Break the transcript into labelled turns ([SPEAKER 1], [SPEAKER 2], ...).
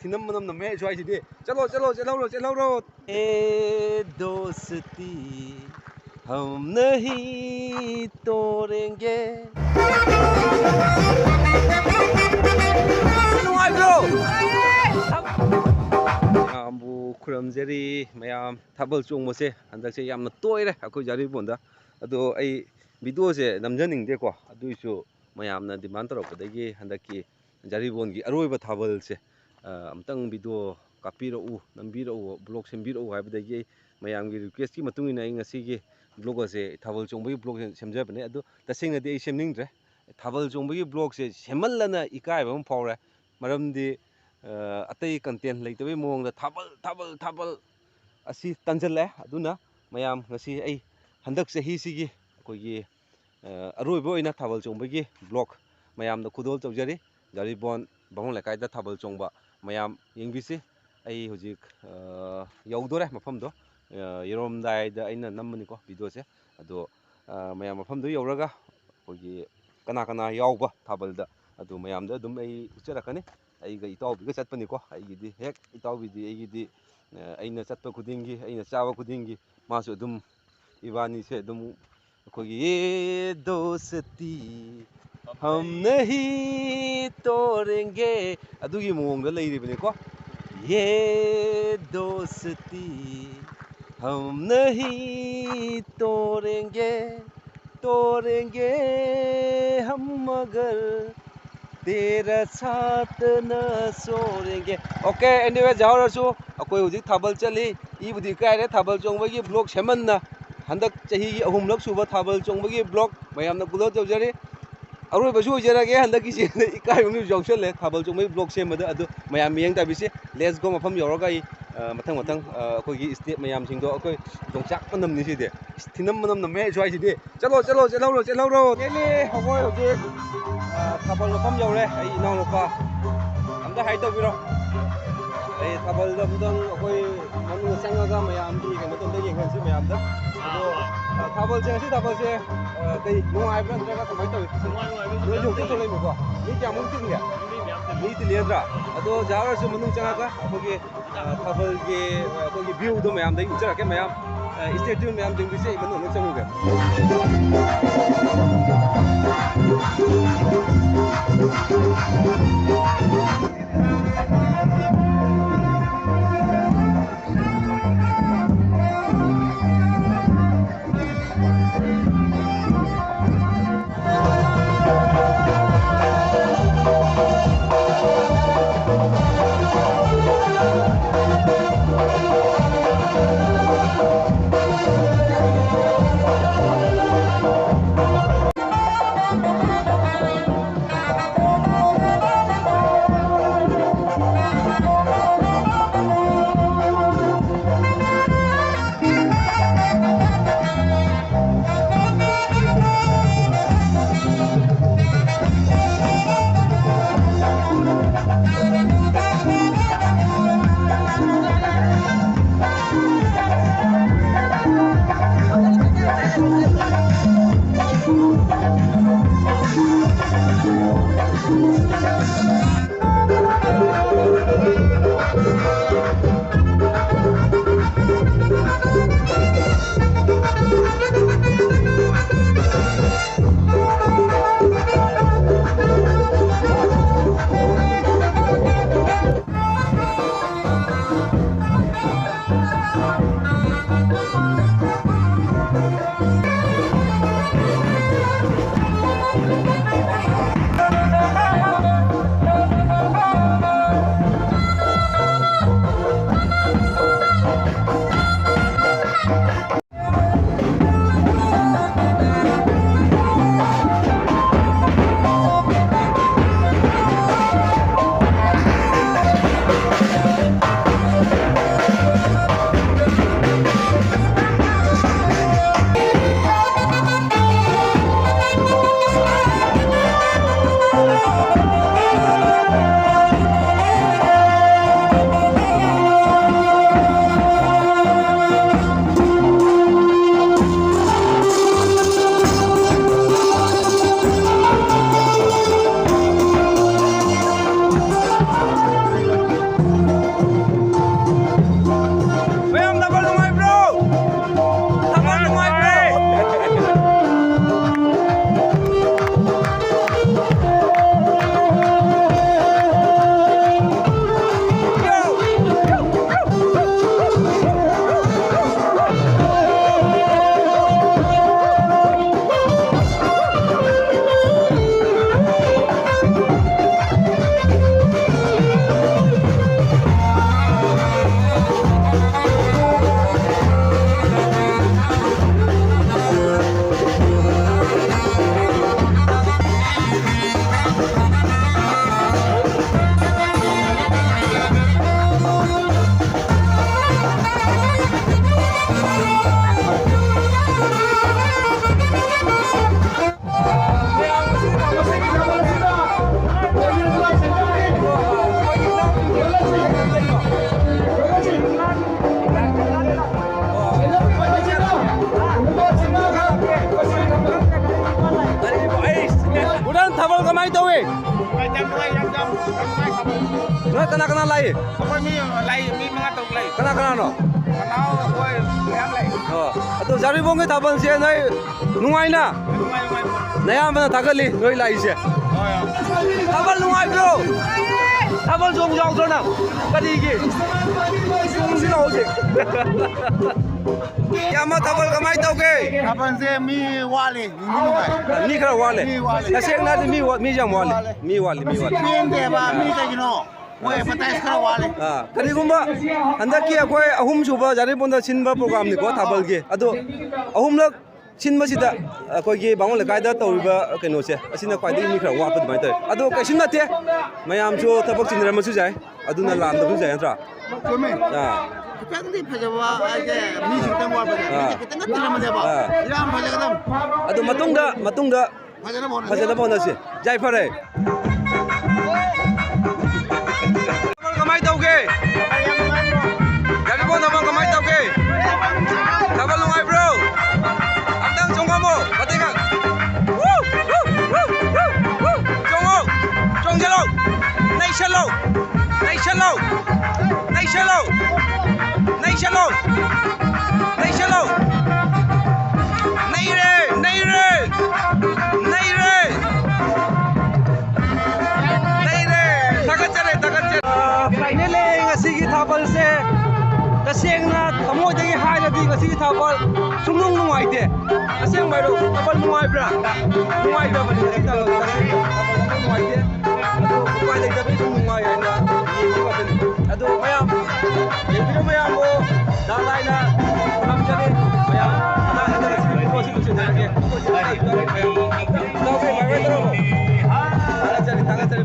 [SPEAKER 1] थिनम मनम नमे स्वाइसिदि चलो चलो चलो चलो ए दोस्ती हम नहीं तोड़ेंगे ꯌꯥꯝꯕꯨ ꯈꯨꯔꯝꯖꯔꯤ ꯃꯌꯥꯝ ꯊꯥꯕꯜ ꯆꯣꯡꯕꯁꯦ ꯍꯟꯗꯛꯁꯦ ꯌꯥꯝꯅ ꯇꯣꯏꯔꯦ ꯑꯩꯈꯣꯏ ꯖꯥꯔꯤꯕꯣꯟꯗ ꯑꯗꯣ ꯑꯩ ꯚꯤꯗꯤꯑꯣꯁꯦ ꯅꯝꯖꯅꯤꯡꯗꯦꯀꯣ ꯑꯗꯨꯏꯁꯨ ꯃꯌꯥꯝꯅ ꯗꯤꯃꯥꯟ ꯇꯧꯔꯛꯄꯗꯒꯤ ꯍꯟꯗꯛꯀꯤ ꯖꯥꯔꯤꯕꯣꯟꯒꯤ ꯑꯔꯣꯏꯕ ꯊꯥꯕꯜꯁꯦ ꯑꯝꯇꯪ ꯚꯤꯗꯤꯑꯣ ꯀꯥꯞꯄꯤꯔꯛꯎ ꯅꯝꯕꯤꯔꯛꯎ ꯕ꯭ꯂꯣꯛ ꯁꯦꯝꯕꯤꯔꯛꯎ ꯍꯥꯏꯕꯗꯒꯤ ꯑꯩ ꯃꯌꯥꯝꯒꯤ ꯔꯤꯀ꯭ꯋꯦꯁꯀꯤ ꯃꯇꯨꯡ ꯏꯟꯅ ꯑꯩ ꯉꯁꯤꯒꯤ ꯕ꯭ꯂꯣꯛ ꯑꯁꯦ ꯊꯥꯕꯜ ꯆꯣꯡꯕꯒꯤ ꯕ꯭ꯂꯣꯛꯁꯦ ꯁꯦꯝꯖꯕꯅꯦ ꯑꯗꯣ ꯇꯁꯦꯡꯅꯗꯤ ꯑꯩ ꯁꯦꯝꯅꯤꯡꯗ꯭ꯔꯦ ꯊꯥꯕꯜ ꯆꯣꯡꯕꯒꯤ ꯕ꯭ꯂꯣꯛꯁꯦ ꯁꯦꯝꯃꯜꯂꯅ ꯏꯀꯥꯏꯕ ꯑꯃ ꯐꯥꯎꯔꯦ ꯃꯔꯝꯗꯤ ꯑꯇꯩ ꯀꯟꯇꯦꯟ ꯂꯩꯇꯕꯒꯤ ꯃꯑꯣꯡꯗ ꯊꯥꯕꯜ ꯑꯁꯤ ꯇꯟꯖꯜꯂꯛꯑꯦ ꯑꯗꯨꯅ ꯃꯌꯥꯝ ꯉꯁꯤ ꯑꯩ ꯍꯟꯗꯛ ꯆꯍꯤꯁꯤꯒꯤ ꯑꯩꯈꯣꯏꯒꯤ ꯑꯔꯣꯏꯕ ꯑꯣꯏꯅ ꯊꯥꯕꯜ ꯆꯣꯡꯕꯒꯤ ꯕ꯭ꯂꯣꯛ ꯃꯌꯥꯝꯗ ꯈꯨꯗꯣꯜ ꯇꯧꯖꯔꯤ ꯖꯥꯔꯤꯕꯣꯟ ꯕꯥꯃꯣꯟ ꯂꯩꯀꯥꯏꯗ ꯊꯥꯕꯜ ꯆꯣꯡꯕ ꯃꯌꯥꯝ ꯌꯦꯡꯕꯤꯁꯤ ꯑꯩ ꯍꯧꯖꯤꯛ ꯌꯧꯗꯣꯔꯦ ꯃꯐꯝꯗꯣ ꯌꯧꯔꯝꯗꯥꯏꯗ ꯑꯩꯅ ꯅꯝꯕꯅꯤꯀꯣ ꯚꯤꯗꯤꯑꯣꯁꯦ ꯑꯗꯣ ꯃꯌꯥꯝ ꯃꯐꯝꯗꯣ ꯌꯧꯔꯒ ꯑꯩꯈꯣꯏꯒꯤ ꯀꯅꯥ ꯀꯅꯥ ꯌꯥꯎꯕ ꯊꯥꯕꯜꯗ ꯑꯗꯨ ꯃꯌꯥꯝꯗ ꯑꯗꯨꯝ ꯑꯩ ꯎꯠꯆꯔꯛꯀꯅꯤ ꯑꯩꯒ ꯏꯇꯥꯎꯕꯤꯒ ꯆꯠꯄꯅꯤꯀꯣ ꯑꯩꯒꯤꯗꯤ ꯍꯦꯛ ꯏꯇꯥꯎꯕꯤꯗꯤ ꯑꯩꯒꯤꯗꯤ ꯑꯩꯅ ꯆꯠꯄ ꯈꯨꯗꯤꯡꯒꯤ ꯑꯩꯅ ꯆꯥꯕ ꯈꯨꯗꯤꯡꯒꯤ ꯃꯥꯁꯨ ꯑꯗꯨꯝ ꯏꯕꯥꯅꯤꯁꯦ ꯑꯗꯨꯝ ꯑꯩꯈꯣꯏꯒꯤ ꯌꯦ ꯗꯣꯁꯇꯤ ꯍꯝ ꯅꯍꯤ ꯇꯣꯔꯦꯡꯒꯦ ꯑꯗꯨꯒꯤ ꯃꯑꯣꯡꯗ ꯂꯩꯔꯤꯕꯅꯤꯀꯣ ये दोस्ती हम नहीं तोड़ेंगे हम मगर तेरा साथ न छोड़ेंगे ओके एनीवे जाहरसु अखोई हुजिक थाबल चली इबुदि कायरे थाबल चोंबगी ब्लॉग सेमन्ना हंदक चही अहुमलक सुबा थाबल चोंबगी ब्लॉग मयामना गुलो तौजरी अरोइबसु ओइजरागे हंदकी से इकायमनि जौसले थाबल चोंबगी ब्लॉग सेमदा अदु मयाम मियंग ताबिसि लेट्स गो मफम यौरगा मथंग मथंग अखोगी स्टेप मयाम सिंगदो अखोई जोंचाक मनमनि सिदे थिनम मनम नमे स्वाइसिदि चलो चलो चलो नेली हगोय हुजिक थाबल मफम यौरे आई इनाव नुपा अमदा हाय तौबिरो आई थाबल दमदंग अखोई मनु चंगागा मयामदि कनो तंदा येंगनसि मयामदा अदो थाबल से थाबल से कई नुआइब्रा नत्रगा कमाय तौइ नुआइ जोंति तोलैमको नि क्यामुन तिंगे नि तिलियद्रा अदो जारसु मनु चंगागा अखोगी थाबलगे अखोगी व्यू दो मयामदै उचराके मयाम स्टे ट्यून मयाम दिंबिसे मनु नु चंगुगे Nói kana lai.
[SPEAKER 2] Akwai mi mga tong lai.
[SPEAKER 1] Kana no.
[SPEAKER 2] Manao akwai yang lai.
[SPEAKER 1] Ado jari bong ke tabal se nai nungai na. Naya mana tagali noi lai se. Tabal nungai bro. Tabal jong jong so na. Kadi gi. Jong si lo je. Yama tabal kamai tau ke.
[SPEAKER 2] Kapan se mi wali.
[SPEAKER 1] Ni kara wale. Na seng na mi jam wale. Mi wale.
[SPEAKER 2] Mi ende ba mi ka gino. Moi patai kara wali.
[SPEAKER 1] Kadi gumba anda ki akoi ahum suba jari bonda sinba program ni ko tabal ge. Ado ahum lak sinba sida akoi ge bangol le kai da tawriba keno se. Asina kwai di mi kara wa pa mai tai. Ado kaisin na te. Mayam jo tabak sinra ma su jai. Aduna lam da bu jai antra.
[SPEAKER 2] Kome. Kagdi phajaba aje mi jingtang wa bada. Kitang tirama deba. Iram phajagadam.
[SPEAKER 1] Ado matungda phajana bona se. Jai phare. Kamai tauge. Jari bon abang kamai tauge. Tabal lungai bro. Amdang jongamo, batenga. Woo! Jongo. Jongjalo. Naishalo. Finally ngasigi tabal se tasengna thamodagi hailadi ngasigi tabal sumnung nungaite aseng bairo tabal nungai bra nungai da bani ekta nungaite ado kuai dai da bi nungai aina yingi batani ado mayam yebiro mayam bo dalaina namjane mayam ana ana ko si ko chena ge ko jai mayam to ke bai bai taro ala chali tanga chali